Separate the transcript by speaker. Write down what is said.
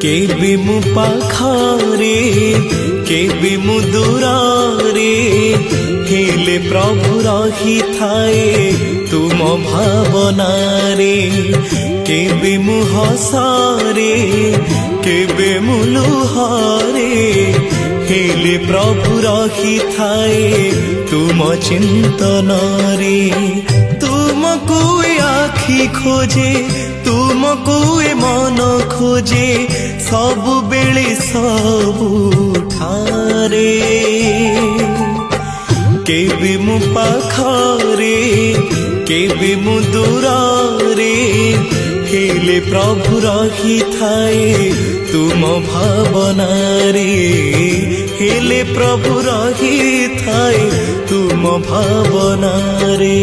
Speaker 1: केबे मु पाखरे केबे मु दूरे हेले प्रभु रही थाए तुम भावनारे। केबे मु हसारे केबे मु लुहारे हेले प्रभु रही थाए तुम चिंतनारे। तुमको आखि खोजे तुमको मन खोजे सबु बेले सबु ठारे। केबे मु पाखरे केबे मु दूरे हेले प्रभु रही थाए तुम भावनारे। हेले प्रभु रही थाए तुम भावनारे।